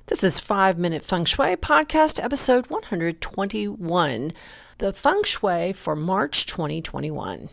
This is 5 Minute Feng Shui Podcast, episode 121, the Feng Shui for March 2021.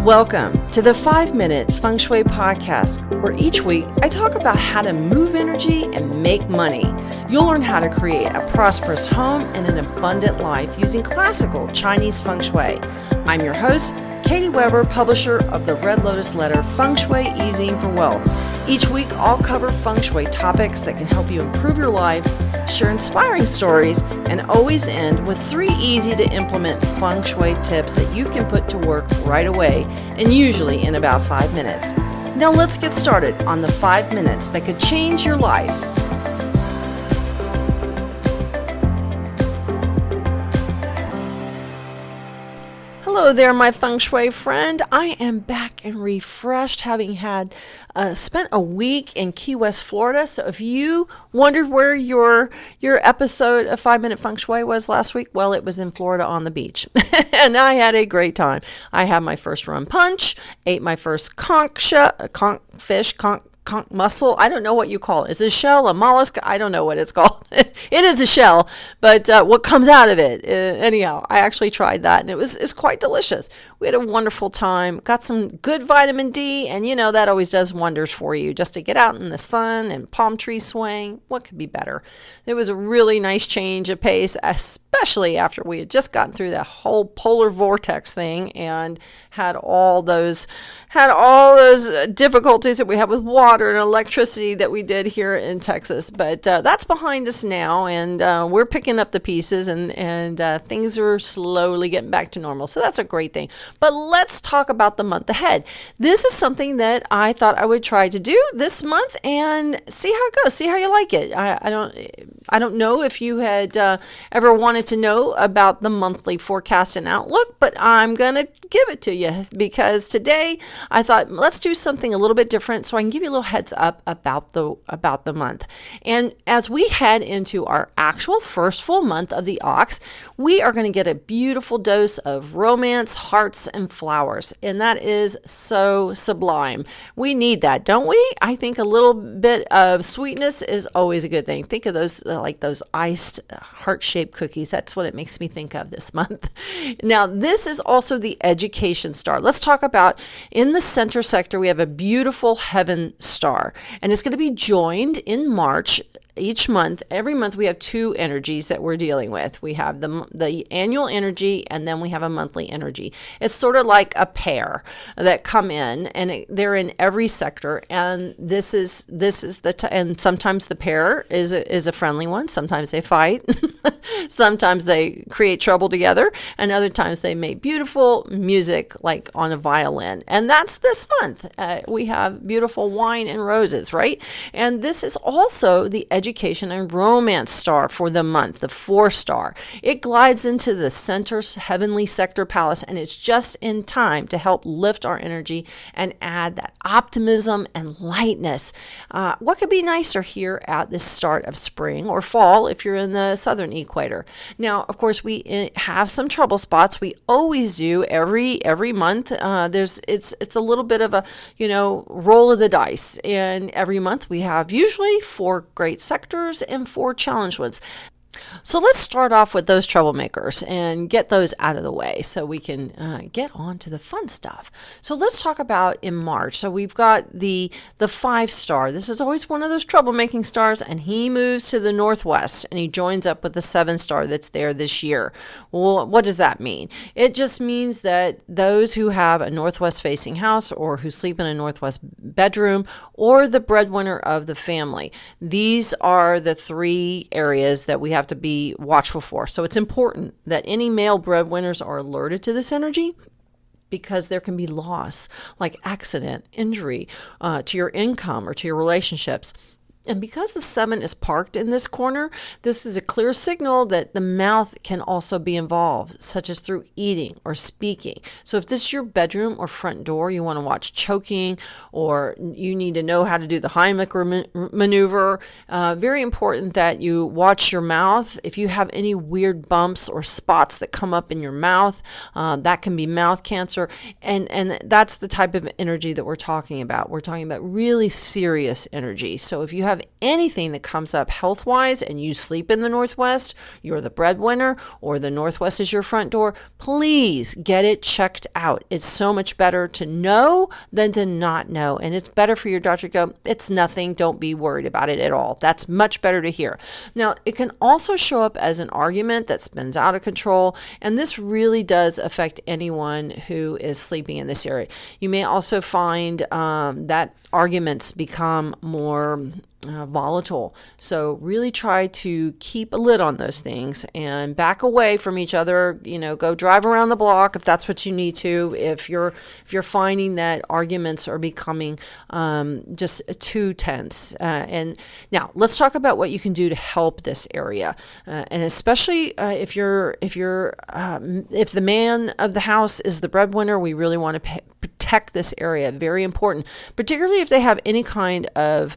Welcome to the 5 Minute Feng Shui Podcast, where each week I talk about how to move energy and make money. You'll learn how to create a prosperous home and an abundant life using classical Chinese Feng Shui. I'm your host, Katie Weber, publisher of the Red Lotus Letter, Feng Shui Easing for Wealth. Each week, I'll cover Feng Shui topics that can help you improve your life, share inspiring stories, and always end with 3 easy-to-implement Feng Shui tips that you can put to work right away, and usually in about 5 minutes. Now let's get started on the 5 minutes that could change your life. Hello there, my Feng Shui friend. I am back and refreshed, having had spent a week in Key West, Florida. So if you wondered where your episode of 5 Minute Feng Shui was last week, well, it was in Florida on the beach. And I had a great time. I had my first rum punch, ate my first conch mussel. I don't know what you call it. Is it a shell, a mollusk? I don't know what it's called. It is a shell, but what comes out of it? Anyhow, I actually tried that, and it's quite delicious. We had a wonderful time. Got some good vitamin D, and that always does wonders for you, just to get out in the sun and palm tree swing. What could be better? It was a really nice change of pace, especially after we had just gotten through that whole polar vortex thing and had all those difficulties that we had with water and electricity that we did here in Texas. But that's behind us now, and we're picking up the pieces, and things are slowly getting back to normal. So that's a great thing. But let's talk about the month ahead. This is something that I thought I would try to do this month and see how it goes, see how you like it. I don't know if you had ever wanted to know about the monthly forecast and outlook, but I'm going to give it to you because today I thought let's do something a little bit different so I can give you a little heads up about the month. And as we head into our actual first full month of the ox, we are going to get a beautiful dose of romance, hearts, and flowers. And that is so sublime. We need that, don't we? I think a little bit of sweetness is always a good thing. Think of those like those iced heart-shaped cookies. That's what it makes me think of this month. Now, this is also the education star. Let's talk about in the center sector, we have a beautiful heaven star, and it's going to be joined in March. Each month, every month, we have 2 energies that we're dealing with. We have the annual energy, and then we have a monthly energy. It's sort of like a pair that come in, and they're in every sector. And this is and sometimes the pair is a friendly one. Sometimes they fight. Sometimes they create trouble together, and other times they make beautiful music, like on a violin. And that's this month. We have beautiful wine and roses, right? And this is also the education and romance star for the month, the 4-star. It glides into the center's heavenly sector palace, and it's just in time to help lift our energy and add that optimism and lightness. What could be nicer here at the start of spring or fall if you're in the southern equator? Now, of course, we have some trouble spots. We always do every month. It's a little bit of a roll of the dice, and every month we have usually 4 great sectors and 4 challenged ones. So let's start off with those troublemakers and get those out of the way so we can get on to the fun stuff. So let's talk about in March. So we've got the 5-star. This is always one of those troublemaking stars, and he moves to the northwest, and he joins up with the 7-star that's there this year. Well, what does that mean? It just means that those who have a northwest-facing house, or who sleep in a northwest bedroom, or the breadwinner of the family, these are the 3 areas that we have to be watchful for. So it's important that any male breadwinners are alerted to this energy, because there can be loss, like accident, injury to your income or to your relationships. And because the 7 is parked in this corner, this is a clear signal that the mouth can also be involved, such as through eating or speaking. So if this is your bedroom or front door, you want to watch choking, or you need to know how to do the Heimlich maneuver. Very important that you watch your mouth. If you have any weird bumps or spots that come up in your mouth, that can be mouth cancer. And that's the type of energy that we're talking about. We're talking about really serious energy. So if you have anything that comes up health-wise and you sleep in the Northwest, you're the breadwinner, or the Northwest is your front door, please get it checked out. It's so much better to know than to not know. And it's better for your doctor to go, it's nothing, don't be worried about it at all. That's much better to hear. Now, it can also show up as an argument that spins out of control, and this really does affect anyone who is sleeping in this area. You may also find that arguments become more volatile. So really try to keep a lid on those things and back away from each other. Go drive around the block if that's what you need to. If you're finding that arguments are becoming just too tense. And now let's talk about what you can do to help this area. And especially if the man of the house is the breadwinner, we really want to protect this area. Very important, particularly if they have any kind of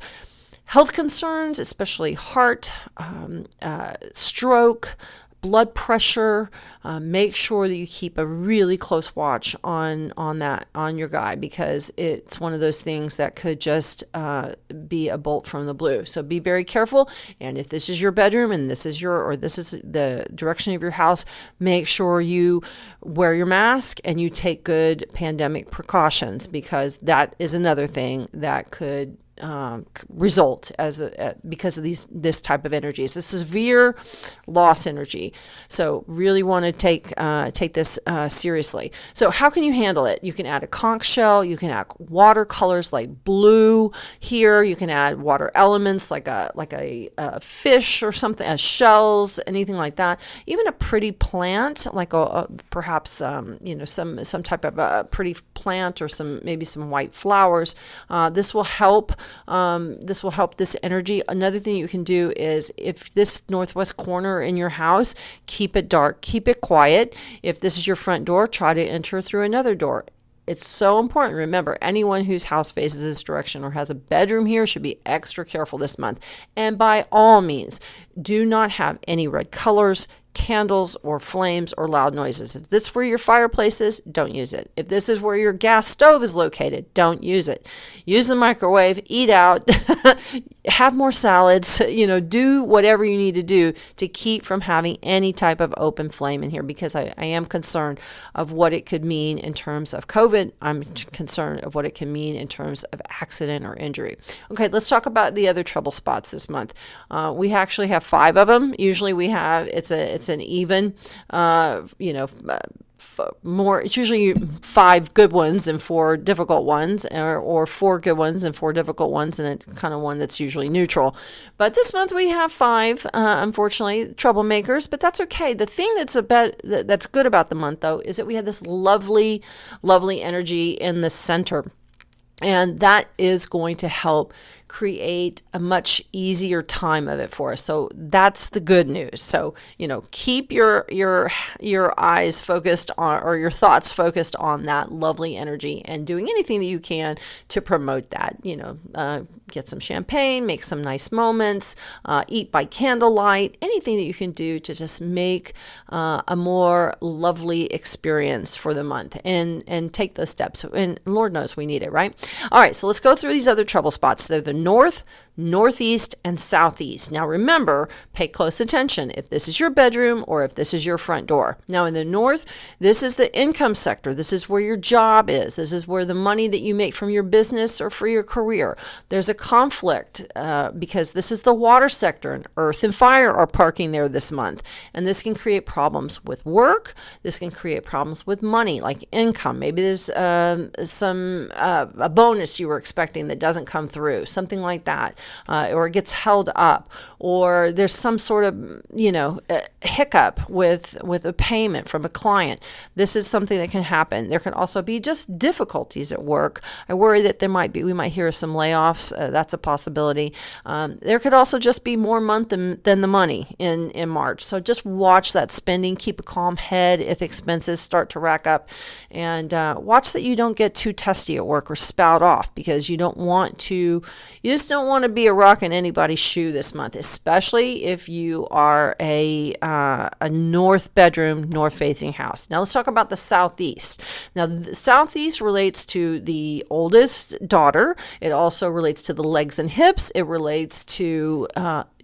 health concerns, especially heart, stroke, blood pressure. Make sure that you keep a really close watch on your guy, because it's one of those things that could just be a bolt from the blue. So be very careful. And if this is your bedroom and this is the direction of your house, make sure you wear your mask and you take good pandemic precautions, because that is another thing that could result because of this type of energy. It's a severe loss energy. So really want to take this seriously. So how can you handle it? You can add a conch shell. You can add watercolors like blue here. You can add water elements like a fish or something, shells, anything like that. Even a pretty plant like perhaps some type of a pretty plant, or maybe some white flowers. This will help. This will help this energy. Another thing you can do is, if this northwest corner in your house, keep it dark, keep it quiet. If this is your front door, try to enter through another door. It's so important. Remember, anyone whose house faces this direction or has a bedroom here should be extra careful this month. And by all means, do not have any red colors, candles, or flames, or loud noises. If this is where your fireplace is, don't use it. If this is where your gas stove is located, don't use it. Use the microwave, eat out, have more salads, do whatever you need to do to keep from having any type of open flame in here, because I am concerned of what it could mean in terms of COVID. I'm concerned of what it can mean in terms of accident or injury. Okay, let's talk about the other trouble spots this month. We actually have 5 of them. Usually we have, it's an even, more. It's usually 5 good ones and 4 difficult ones, or 4 good ones and 4 difficult ones, and it's kind of one that's usually neutral. But this month we have 5, unfortunately, troublemakers. But that's okay. The thing that's good about the month, though, is that we have this lovely, lovely energy in the center, and that is going to help create a much easier time of it for us. So that's the good news. So, keep your eyes focused on, or your thoughts focused on that lovely energy, and doing anything that you can to promote that. Get some champagne, make some nice moments, eat by candlelight, anything that you can do to just make a more lovely experience for the month, and take those steps. And Lord knows we need it, right? All right, so let's go through these other trouble spots. They're the north, northeast, and southeast. Now remember, pay close attention if this is your bedroom or if this is your front door. Now in the north, this is the income sector. This is where your job is. This is where the money that you make from your business or for your career. There's a conflict because this is the water sector, and earth and fire are parking there this month. And this can create problems with work. This can create problems with money, like income. Maybe there's a bonus you were expecting that doesn't come through, something like that. Or it gets held up, or there's some sort of hiccup with a payment from a client. This is something that can happen. There can also be just difficulties at work. I worry that we might hear some layoffs. That's a possibility. There could also just be more month than the money in March. So just watch that spending. Keep a calm head if expenses start to rack up, and watch that you don't get too testy at work or spout off, because you just don't want to be a rock in anybody's shoe this month, especially if you are a north bedroom, north facing house. Now let's talk about the southeast. Now the southeast relates to the oldest daughter. It also relates to the legs and hips. It relates to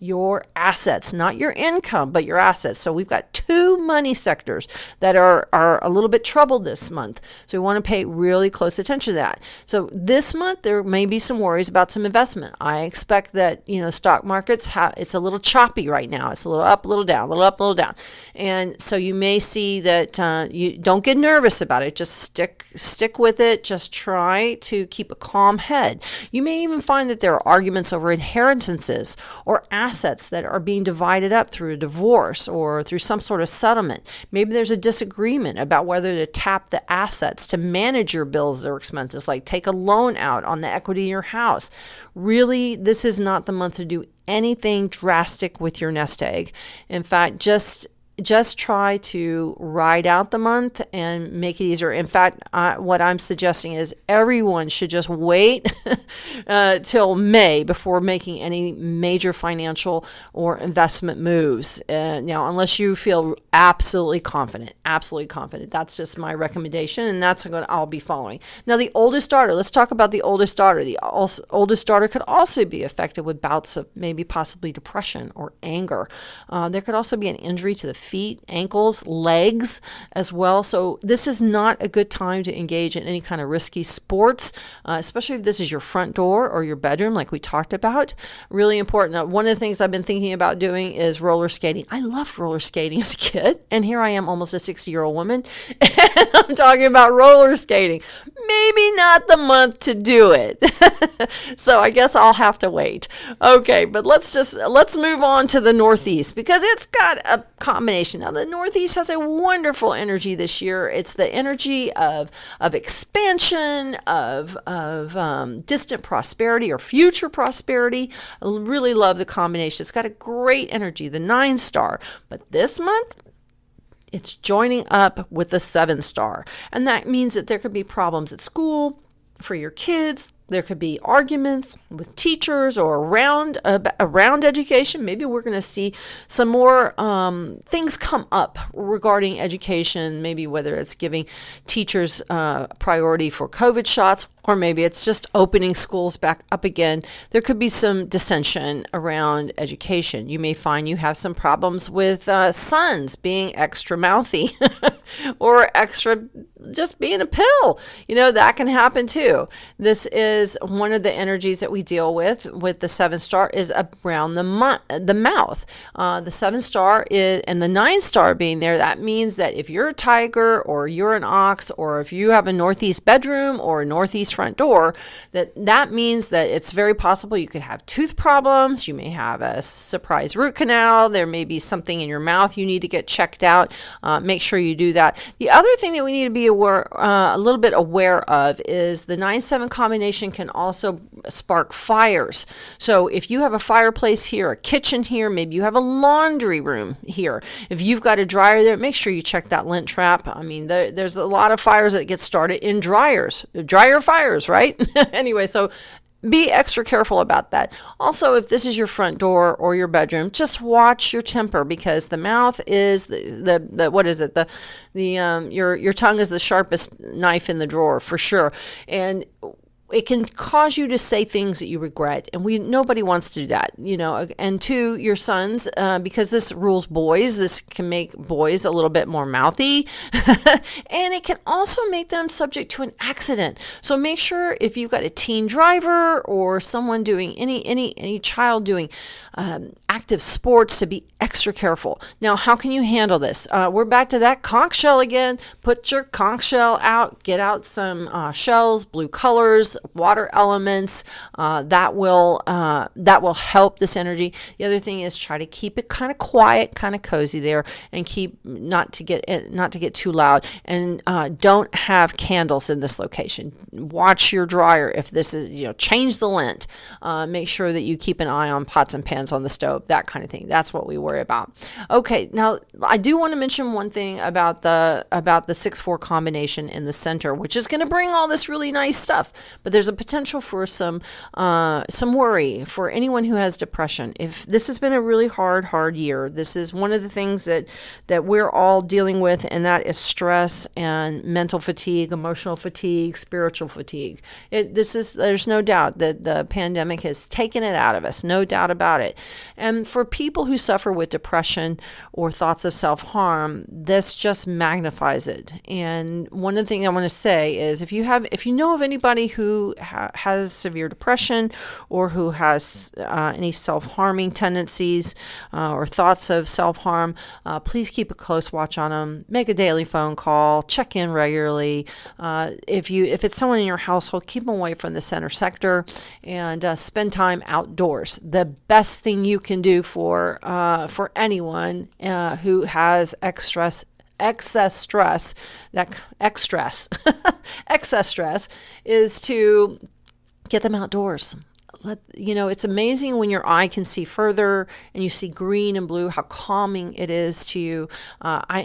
your assets, not your income, but your assets. So we've got two money sectors that are a little bit troubled this month. So we want to pay really close attention to that. So this month, there may be some worries about some investment. I expect that, stock markets, it's a little choppy right now. It's a little up, a little down, a little up, a little down. And so you may see that you don't get nervous about it. Just stick with it. Just try to keep a calm head. You may even find that there are arguments over inheritances or assets that are being divided up through a divorce or through some sort of settlement. Maybe there's a disagreement about whether to tap the assets to manage your bills or expenses, like take a loan out on the equity in your house. Really, this is not the month to do anything drastic with your nest egg. In fact, just try to ride out the month and make it easier. In fact, what I'm suggesting is everyone should just wait till May before making any major financial or investment moves. Now, unless you feel absolutely confident, that's just my recommendation, and that's what I'll be following. Now, the oldest daughter, let's talk about the oldest daughter. The oldest daughter could also be affected with bouts of maybe possibly depression or anger. There could also be an injury to the feet, ankles, legs as well. So this is not a good time to engage in any kind of risky sports, especially if this is your front door or your bedroom, like we talked about. Really important. Now, one of the things I've been thinking about doing is roller skating. I loved roller skating as a kid, and here I am, almost a 60-year-old woman, and I'm talking about roller skating. Maybe not the month to do it. So I guess I'll have to wait. Okay, but let's move on to the Northeast, because it's got a combination. Now, the Northeast has a wonderful energy this year. It's the energy of expansion, of distant prosperity or future prosperity. I really love the combination. It's got a great energy, the 9-star. But this month, it's joining up with the 7-star. And that means that there could be problems at school for your kids. There could be arguments with teachers or around education. Maybe we're going to see some more things come up regarding education, maybe whether it's giving teachers priority for COVID shots, or maybe it's just opening schools back up again. There could be some dissension around education. You may find you have some problems with sons being extra mouthy or extra just being a pill. That can happen too. This is one of the energies that we deal with the 7-star is around the mouth. The 7-star is, and the 9-star being there, that means that if you're a tiger or you're an ox, or if you have a northeast bedroom or a northeast front door, that means that it's very possible you could have tooth problems. You may have a surprise root canal. There may be something in your mouth you need to get checked out. Make sure you do that. The other thing that we need to be a little bit aware of is the 9-7 combination can also spark fires. So if you have a fireplace here, a kitchen here, maybe you have a laundry room here, if you've got a dryer there, make sure you check that lint trap. I mean, there's a lot of fires that get started in dryer fires, right? Anyway, so be extra careful about that. Also, if this is your front door or your bedroom, just watch your temper, because the mouth is your tongue is the sharpest knife in the drawer for sure. And it can cause you to say things that you regret, and nobody wants to do that, And to your sons, because this rules boys, this can make boys a little bit more mouthy, and it can also make them subject to an accident. So make sure, if you've got a teen driver or someone doing any child doing active sports, to be extra careful. Now, how can you handle this? We're back to that conch shell again. Put your conch shell out. Get out some shells, blue colors, water elements. That will help this energy. The other thing is try to keep it kind of quiet, kind of cozy there, and keep not to get too loud. And don't have candles in this location. Watch your dryer. If this is, change the lint. Make sure that you keep an eye on pots and pans on the stove, that kind of thing. That's what we worry about. Okay, now I do want to mention one thing about the 6-4 combination in the center, which is going to bring all this really nice stuff. But but there's a potential for some worry for anyone who has depression. If this has been a really hard year, this is one of the things that we're all dealing with, and that is stress and mental fatigue, emotional fatigue, spiritual fatigue. There's no doubt that the pandemic has taken it out of us, no doubt about it. And for people who suffer with depression or thoughts of self-harm, this just magnifies it. And one of the things I want to say is if you know of anybody who has severe depression or who has any self-harming tendencies or thoughts of self-harm, please keep a close watch on them. Make a daily phone call, check in regularly. If it's someone in your household, keep them away from the center sector and spend time outdoors. The best thing you can do for anyone who has excess stress is to get them outdoors. It's amazing when your eye can see further and you see green and blue, how calming it is to you. I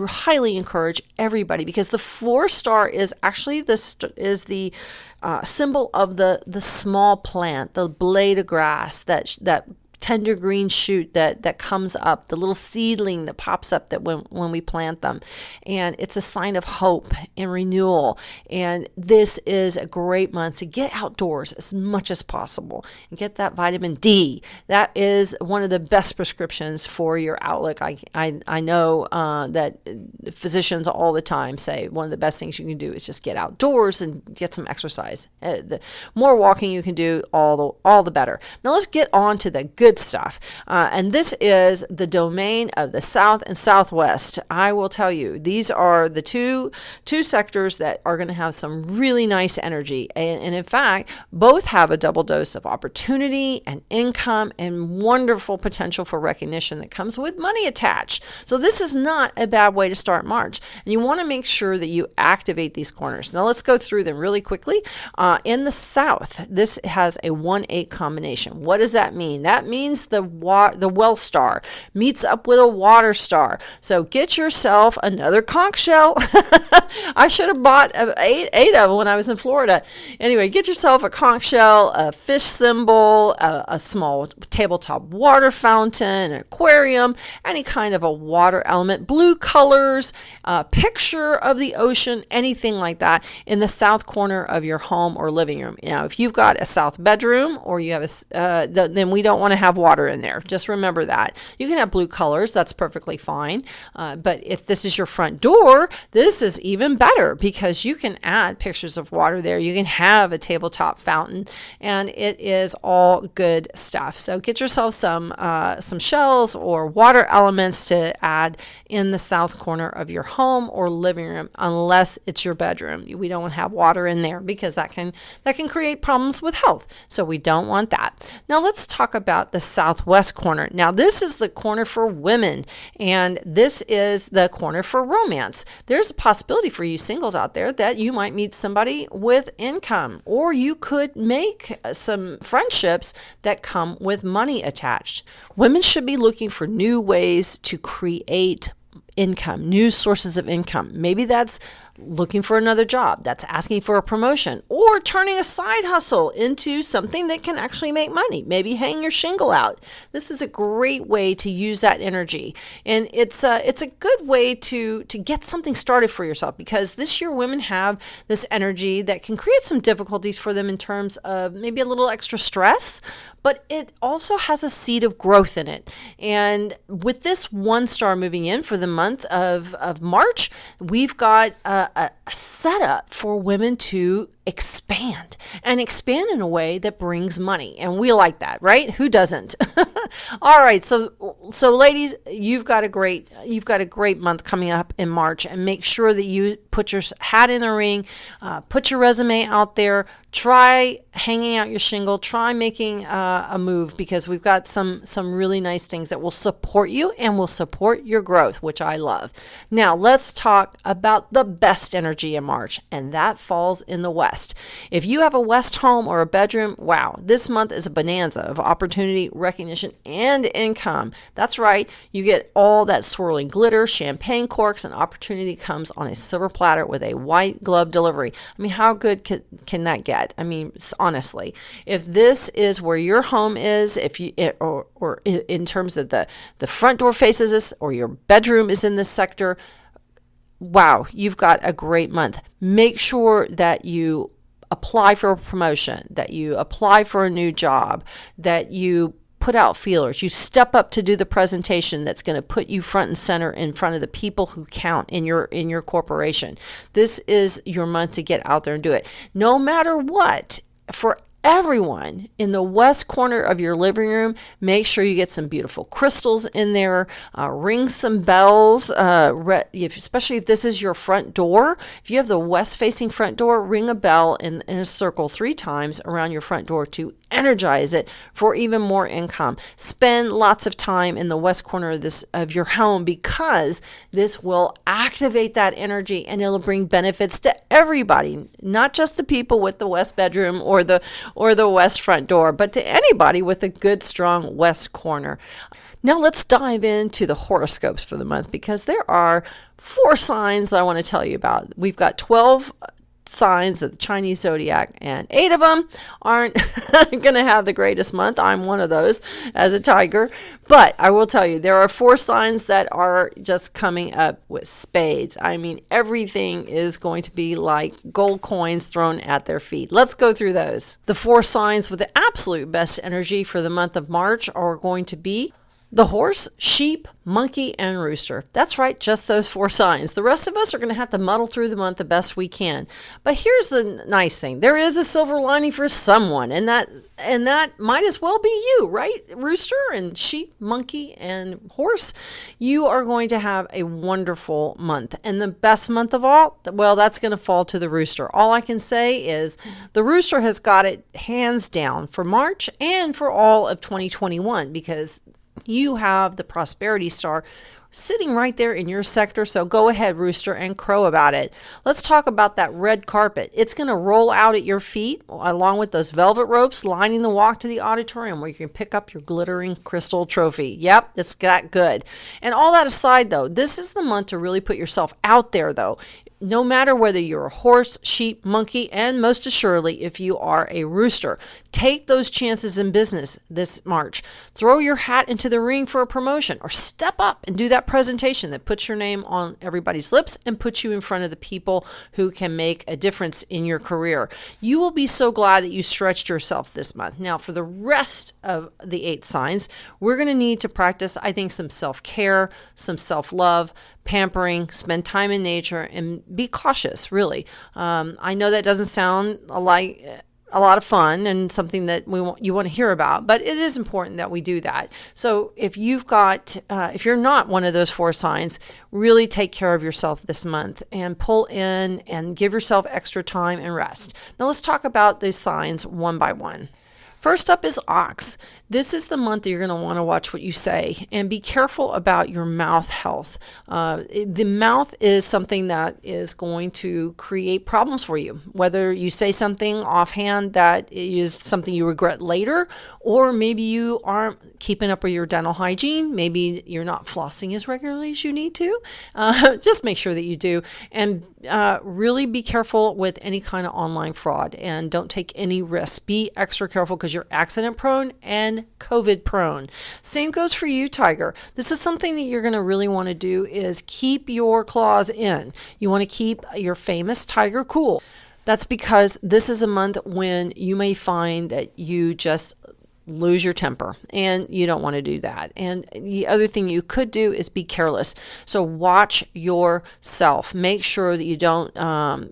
highly encourage everybody, because the 4-star is actually the symbol of the small plant, the blade of grass, that tender green shoot that comes up, the little seedling that pops up that when we plant them. And it's a sign of hope and renewal. And this is a great month to get outdoors as much as possible and get that vitamin D. That is one of the best prescriptions for your outlook. I know that physicians all the time say one of the best things you can do is just get outdoors and get some exercise. The more walking you can do, all the better. Now let's get on to the good stuff. And this is the domain of the South and Southwest. I will tell you, these are the two sectors that are going to have some really nice energy. And in fact, both have a double dose of opportunity and income and wonderful potential for recognition that comes with money attached. So this is not a bad way to start March. And you want to make sure that you activate these corners. Now let's go through them really quickly. In the South, this has a 1-8 combination. What does that mean? That means the well star meets up with a water star. So get yourself another conch shell. I should have bought eight of them when I was in Florida. Anyway, get yourself a conch shell, a fish symbol, a small tabletop water fountain, an aquarium, any kind of a water element, blue colors, a picture of the ocean, anything like that in the south corner of your home or living room. Now, if you've got a south bedroom or you have then we don't want to have water in there. Just remember that. You can have blue colors. That's perfectly fine. But if this is your front door, this is even better because you can add pictures of water there. You can have a tabletop fountain, and it is all good stuff. So get yourself some shells or water elements to add in the south corner of your home or living room, unless it's your bedroom. We don't have water in there because that can create problems with health. So we don't want that. Now let's talk about the southwest corner. Now this is the corner for women, and this is the corner for romance. There's a possibility for you singles out there that you might meet somebody with income, or you could make some friendships that come with money attached. Women should be looking for new ways to create income, new sources of income. Maybe that's looking for another job, that's asking for a promotion, or turning a side hustle into something that can actually make money. Maybe hang your shingle out. This is a great way to use that energy, and it's a good way to get something started for yourself, because this year women have this energy that can create some difficulties for them in terms of maybe a little extra stress, but it also has a seed of growth in it. And with this 1-star moving in for the month of March, we've got a setup for women to expand in a way that brings money. And we like that, right? Who doesn't? All right. So ladies, you've got a great month coming up in March, and make sure that you put your hat in the ring, put your resume out there, try hanging out your shingle, try making a move, because we've got some really nice things that will support you and will support your growth, which I love. Now let's talk about the best energy in March, and that falls in the West. If you have a West home or a bedroom, wow, this month is a bonanza of opportunity, recognition, and income. That's right. You get all that swirling glitter, champagne corks, and opportunity comes on a silver platter with a white glove delivery. I mean, how good can that get? I mean, honestly, if this is where your home is, if you or in terms of the front door faces this, or your bedroom is in this sector, wow, you've got a great month. Make sure that you apply for a promotion, that you apply for a new job, that you put out feelers, you step up to do the presentation that's going to put you front and center in front of the people who count in your corporation. This is your month to get out there and do it. No matter what, for everyone in the west corner of your living room, make sure you get some beautiful crystals in there, ring some bells, especially if this is your front door. If you have the west facing front door, ring a bell in a circle 3 times around your front door to energize it for even more income. Spend lots of time in the west corner of your home, because this will activate that energy and it'll bring benefits to everybody, not just the people with the west bedroom or the west front door, but to anybody with a good, strong west corner. Now let's dive into the horoscopes for the month, because there are 4 signs that I want to tell you about. We've got 12 signs of the Chinese zodiac, and 8 of them aren't going to have the greatest month. I'm one of those as a tiger, but I will tell you, there are 4 signs that are just coming up with spades. I mean, everything is going to be like gold coins thrown at their feet. Let's go through those. The 4 signs with the absolute best energy for the month of March are going to be the horse, sheep, monkey, and rooster. That's right, just those 4 signs. The rest of us are going to have to muddle through the month the best we can. But here's the nice thing. There is a silver lining for someone, and that might as well be you, right? Rooster and sheep, monkey, and horse. You are going to have a wonderful month. And the best month of all, well, that's going to fall to the rooster. All I can say is the rooster has got it hands down for March and for all of 2021, because you have the prosperity star sitting right there in your sector. So go ahead, rooster, and crow about it. Let's talk about that red carpet. It's going to roll out at your feet along with those velvet ropes lining the walk to the auditorium, where you can pick up your glittering crystal trophy. Yep, it's that good. And all that aside, though, this is the month to really put yourself out there, though. No matter whether you're a horse, sheep, monkey, and most assuredly if you are a rooster, take those chances in business this March. Throw your hat into the ring for a promotion, or step up and do that presentation that puts your name on everybody's lips and puts you in front of the people who can make a difference in your career. You will be so glad that you stretched yourself this month. Now, for the rest of the 8 signs, we're going to need to practice, I think, some self-care, some self-love, pampering, spend time in nature, and be cautious, really. I know that doesn't sound like a lot of fun and something that you want to hear about, but it is important that we do that. So if if you're not one of those 4 signs, really take care of yourself this month and pull in and give yourself extra time and rest. Now let's talk about these signs one by one. First up is Ox. This is the month that you're going to want to watch what you say and be careful about your mouth health. The mouth is something that is going to create problems for you, whether you say something offhand that is something you regret later, or maybe you aren't keeping up with your dental hygiene. Maybe you're not flossing as regularly as you need to. Just make sure that you do, and really be careful with any kind of online fraud, and don't take any risks. Be extra careful, because you're accident prone and COVID prone. Same goes for you, Tiger. This is something that you're going to really want to do, is keep your claws in. You want to keep your famous tiger cool. That's because this is a month when you may find that you just lose your temper, and you don't want to do that. And the other thing you could do is be careless. So watch yourself. Make sure that you don't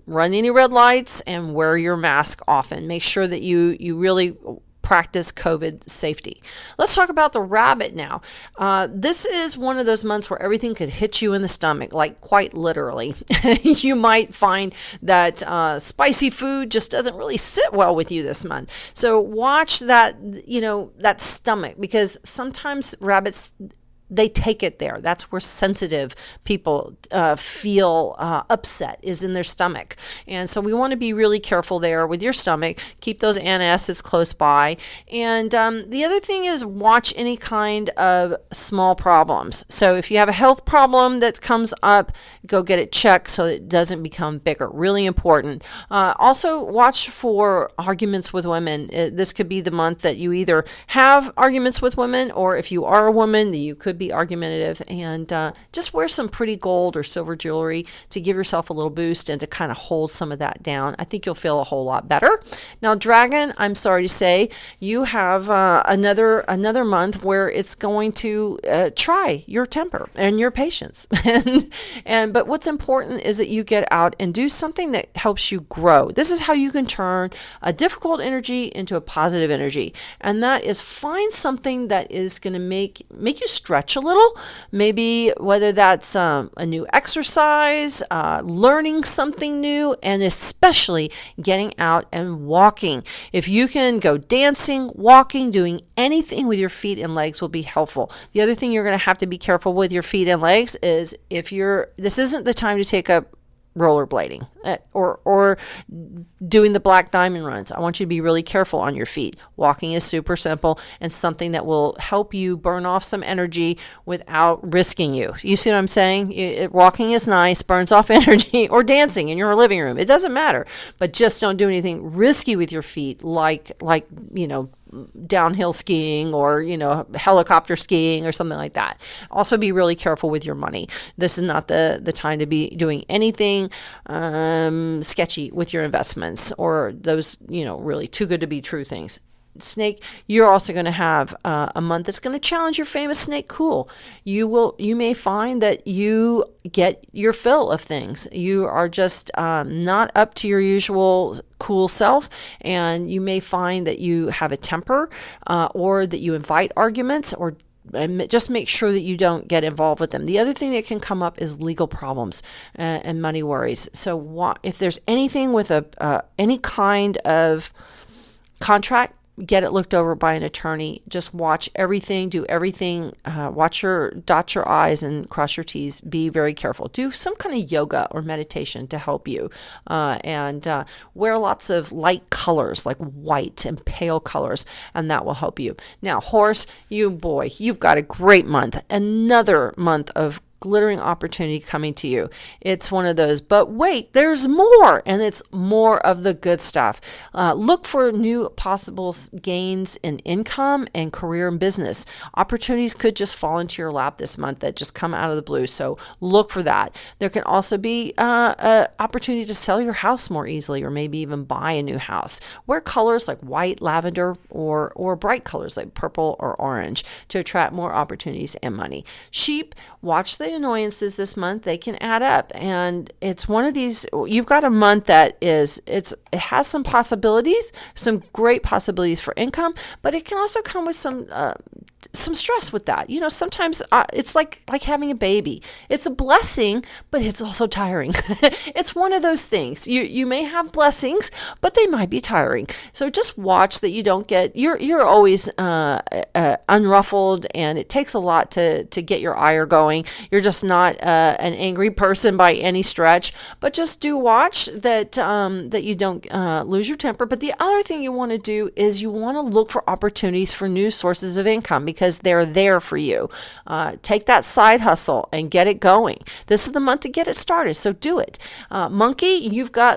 run any red lights, and wear your mask often. Make sure that you really practice COVID safety. Let's talk about the rabbit now. This is one of those months where everything could hit you in the stomach, like quite literally. You might find that spicy food just doesn't really sit well with you this month. So watch that, that stomach, because sometimes rabbits they take it there. That's where sensitive people feel upset, is in their stomach. And so we want to be really careful there with your stomach. Keep those antacids close by. And the other thing is watch any kind of small problems. So if you have a health problem that comes up, go get it checked so it doesn't become bigger. Really important. Also watch for arguments with women. This could be the month that you either have arguments with women, or if you are a woman, you could be argumentative. And just wear some pretty gold or silver jewelry to give yourself a little boost and to kind of hold some of that down. I think you'll feel a whole lot better. Now, Dragon, I'm sorry to say, you have another month where it's going to try your temper and your patience. But what's important is that you get out and do something that helps you grow. This is how you can turn a difficult energy into a positive energy, and that is find something that is going to make you stretch a little. Maybe whether that's a new exercise, learning something new, and especially getting out and walking. If you can go dancing, walking, doing anything with your feet and legs will be helpful. The other thing you're going to have to be careful with your feet and legs is this isn't the time to take up rollerblading or doing the black diamond runs. I want you to be really careful on your feet. Walking is super simple and something that will help you burn off some energy without risking you. You see what I'm saying? Walking is nice, burns off energy, or dancing in your living room. It doesn't matter, but just don't do anything risky with your feet, like downhill skiing or helicopter skiing or something like that. Also be really careful with your money. This is not the time to be doing anything sketchy with your investments or those really too good to be true things. Snake, you're also going to have a month that's going to challenge your famous snake cool. You may find that you get your fill of things. You are just not up to your usual cool self, and you may find that you have a temper or that you invite arguments, and just make sure that you don't get involved with them. The other thing that can come up is legal problems and money worries. So if there's anything with any kind of contract, get it looked over by an attorney. Just watch everything, do everything, dot your I's and cross your T's. Be very careful. Do some kind of yoga or meditation to help you. And wear lots of light colors like white and pale colors, and that will help you. Now, Horse, you've got a great month. Another month of glittering opportunity coming to you. It's one of those, but wait, there's more, and it's more of the good stuff. Look for new possible gains in income and career and business. Opportunities could just fall into your lap this month that just come out of the blue, so look for that. There can also be an opportunity to sell your house more easily, or maybe even buy a new house. Wear colors like white, lavender, or bright colors like purple or orange to attract more opportunities and money. Sheep, watch the annoyances this month. They can add up, and it's one of these. You've got a month that it has some possibilities, some great possibilities for income, but it can also come with some stress with that. Sometimes it's like having a baby. It's a blessing, but it's also tiring. It's one of those things. You may have blessings, but they might be tiring. So just watch that you don't get. You're always unruffled, and it takes a lot to get your ire going. You're just not an angry person by any stretch, but just do watch that you don't lose your temper. But the other thing you want to do is you want to look for opportunities for new sources of income, because they're there for you. Take that side hustle and get it going. This is the month to get it started, so do it. Monkey, it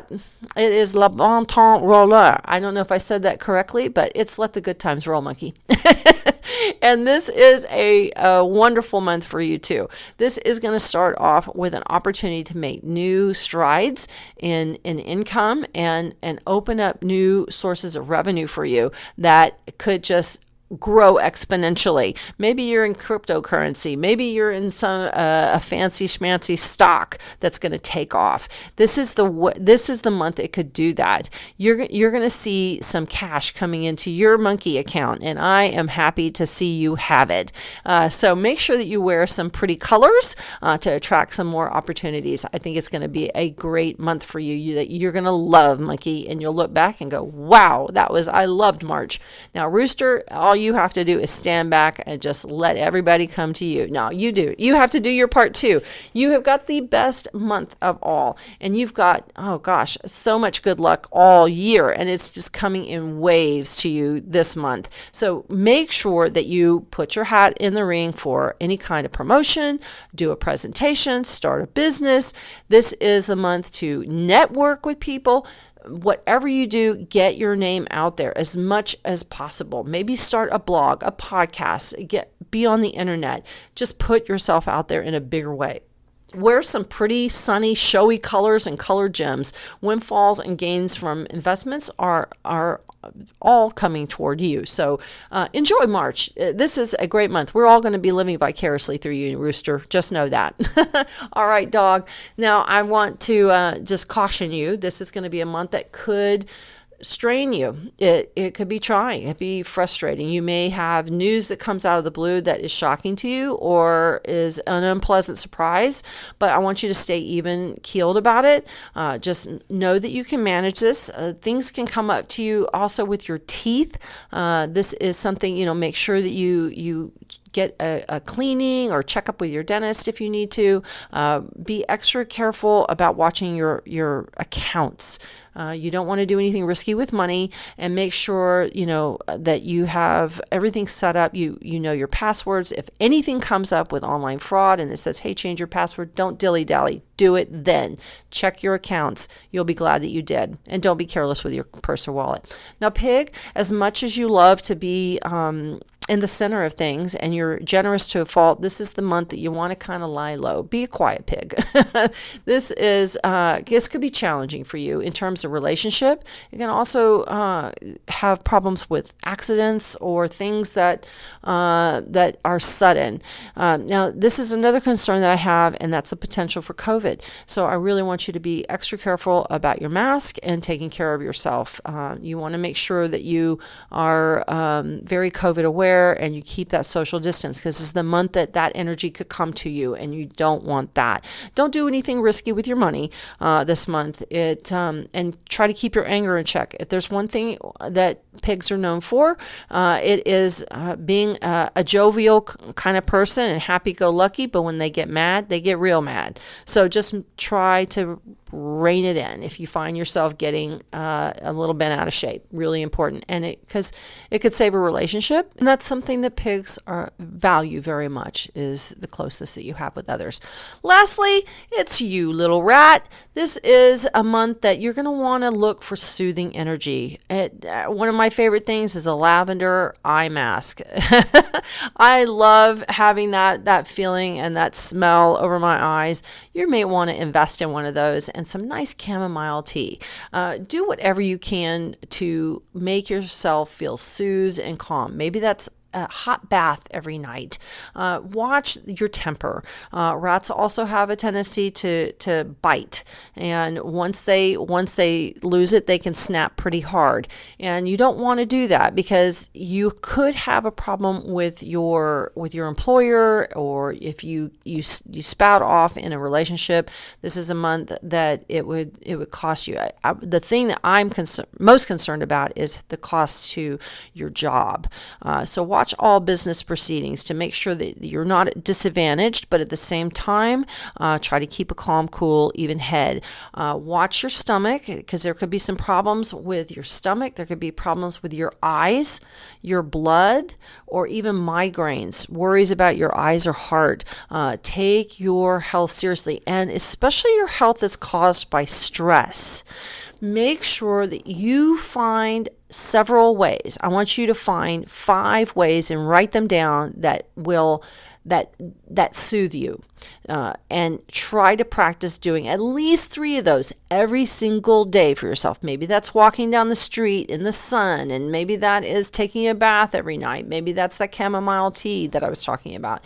is le bon temps roller. I don't know if I said that correctly, but it's let the good times roll, monkey. And this is a wonderful month for you too. This is going to start off with an opportunity to make new strides in income and open up new sources of revenue for you that could just grow exponentially. Maybe you're in cryptocurrency. Maybe you're in some a fancy schmancy stock that's going to take off. This is the month it could do that. You're going to see some cash coming into your monkey account, and I am happy to see you have it. So make sure that you wear some pretty colors to attract some more opportunities. I think it's going to be a great month for you. That you're going to love, monkey, and you'll look back and go, wow, I loved March. Now, Rooster, all you have to do is stand back and just let everybody come to you. No, you do. You have to do your part too. You have got the best month of all, and you've got, oh gosh, so much good luck all year, and it's just coming in waves to you this month. So make sure that you put your hat in the ring for any kind of promotion, do a presentation, start a business. This is a month to network with people. Whatever you do, get your name out there as much as possible. Maybe start a blog, a podcast, be on the internet. Just put yourself out there in a bigger way. Wear some pretty sunny, showy colors and color gems. Windfalls and gains from investments are all coming toward you. So enjoy March. This is a great month. We're all going to be living vicariously through you, Rooster. Just know that. All right, dog. Now, I want to just caution you. This is going to be a month that could strain you. It could be trying. It could be frustrating. You may have news that comes out of the blue that is shocking to you or is an unpleasant surprise, but I want you to stay even keeled about it. Just know that you can manage this. Things can come up to you also with your teeth. This is something, make sure that you get a cleaning or check up with your dentist if you need to. Be extra careful about watching your accounts. You don't want to do anything risky with money, and make sure that you have everything set up. You know your passwords. If anything comes up with online fraud and it says, hey, change your password, don't dilly-dally. Do it then. Check your accounts. You'll be glad that you did. And don't be careless with your purse or wallet. Now, Pig, as much as you love to be in the center of things and you're generous to a fault, this is the month that you want to kind of lie low. Be a quiet pig. This could be challenging for you in terms of relationship. You can also have problems with accidents or things that are sudden. Now, this is another concern that I have, and that's the potential for COVID. So I really want you to be extra careful about your mask and taking care of yourself. You want to make sure that you are very COVID aware and you keep that social distance, because this is the month that energy could come to you, and you don't want that. Don't do anything risky with your money this month. And try to keep your anger in check. If there's one thing that pigs are known for, it is being a jovial kind of person and happy-go-lucky, but when they get mad, they get real mad. So just try to rein it in if you find yourself getting a little bit out of shape. Really important, and because it could save a relationship, and that's something that pigs value very much, is the closeness that you have with others. Lastly, it's you, little rat. This is a month that you're going to want to look for soothing energy. One of my favorite things is a lavender eye mask. I love having that feeling and that smell over my eyes. You may want to invest in one of those, and some nice chamomile tea. Do whatever you can to make yourself feel soothed and calm. Maybe that's a hot bath every night. Watch your temper. Rats also have a tendency to bite, and once they lose it, they can snap pretty hard. And you don't want to do that, because you could have a problem with your employer, or if you spout off in a relationship. This is a month that it would cost you. The thing that I'm most concerned about is the cost to your job. So watch all business proceedings to make sure that you're not disadvantaged, but at the same time, try to keep a calm, cool, even head. Watch your stomach, because there could be some problems with your stomach. There could be problems with your eyes, your blood, or even migraines, worries about your eyes or heart. Take your health seriously, and especially your health that's caused by stress. Make sure that you find several ways. I want you to find 5 ways and write them down that soothe you. And try to practice doing at least 3 of those every single day for yourself. Maybe that's walking down the street in the sun, and maybe that is taking a bath every night. Maybe that's that chamomile tea that I was talking about.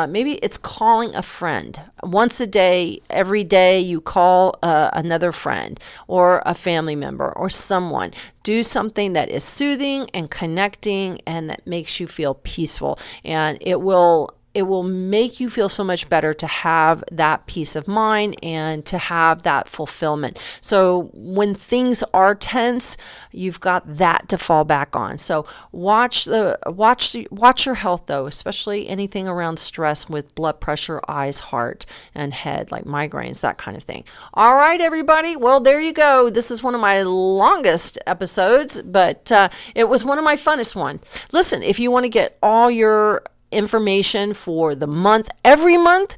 Maybe it's calling a friend. Once a day, every day, you call another friend or a family member or someone. Do something that is soothing and connecting and that makes you feel peaceful, and it will it will make you feel so much better to have that peace of mind and to have that fulfillment. So when things are tense, you've got that to fall back on. So watch your health though, especially anything around stress with blood pressure, eyes, heart, and head, like migraines, that kind of thing. All right, everybody. Well, there you go. This is one of my longest episodes, but it was one of my funnest ones. Listen, if you want to get all your information for the month, every month,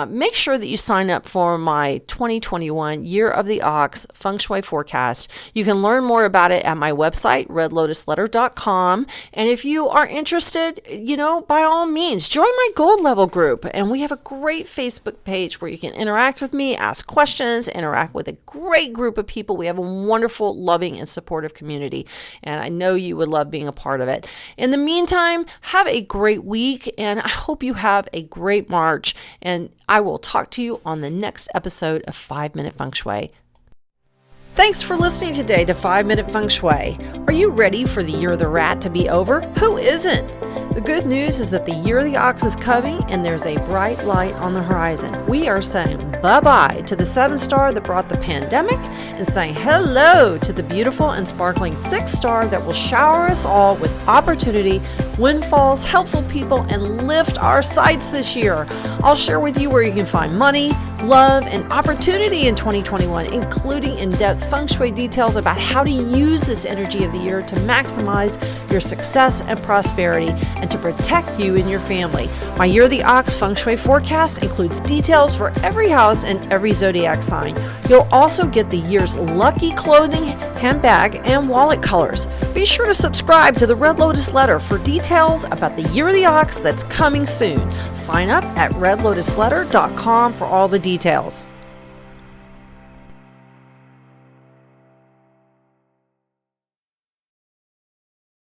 make sure that you sign up for my 2021 Year of the Ox Feng Shui Forecast. You can learn more about it at my website, redlotusletter.com. And if you are interested, by all means, join my gold level group. And we have a great Facebook page where you can interact with me, ask questions, interact with a great group of people. We have a wonderful, loving, and supportive community. And I know you would love being a part of it. In the meantime, have a great week. And I hope you have a great March, and I will talk to you on the next episode of 5 Minute Feng Shui. Thanks for listening today to 5 Minute Feng Shui. Are you ready for the Year of the Rat to be over? Who isn't? The good news is that the Year of the Ox is coming and there's a bright light on the horizon. We are saying bye-bye to the 7-star that brought the pandemic and saying hello to the beautiful and sparkling 6-star that will shower us all with opportunity, windfalls, helpful people, and lift our sights this year. I'll share with you where you can find money, love, and opportunity in 2021, including in-depth feng shui details about how to use this energy of the year to maximize your success and prosperity and to protect you and your family. My Year of the Ox Feng Shui forecast includes details for every house and every zodiac sign. You'll also get the year's lucky clothing, handbag, and wallet colors. Be sure to subscribe to the Red Lotus Letter for details about the Year of the Ox that's coming soon. Sign up at redlotusletter.com for all the details.